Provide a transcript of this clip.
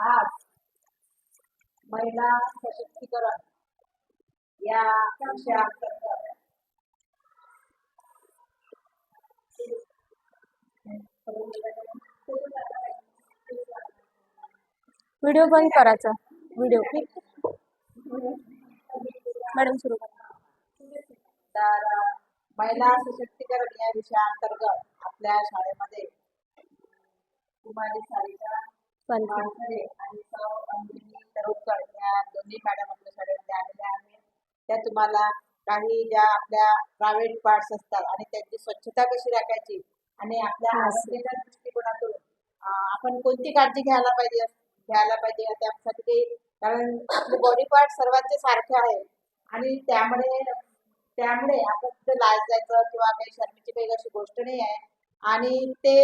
आज महिला सशक्तीकरण या विषयाअंतर्गत व्हिडिओ बंद करायचा. व्हिडिओ मॅडम सुरू करा. तर महिला सशक्तीकरण या विषयाअंतर्गत आपल्या शाळेमध्ये कुमारी सारिका वानखडे आणि सौ अंजली तरोडकर या दोन्ही मॅडम आपल्या शाळेमध्ये आलेल्या आहेत. त्या तुम्हाला काही ज्या आपल्या प्रायव्हेट पार्ट्स असतात आणि त्यांची स्वच्छता कशी राखायची आणि आपल्या आरोग्याच्या दृष्टिकोनातून आपण कोणती काळजी घ्यायला पाहिजे त्यासाठी, कारण आपले बॉडी पार्ट सर्वांचे सारखे आहे आणि त्यामुळे आपण तिथे लाज जायचं किंवा काही शर्मेची काही अशी गोष्ट नाही आहे. आणि ते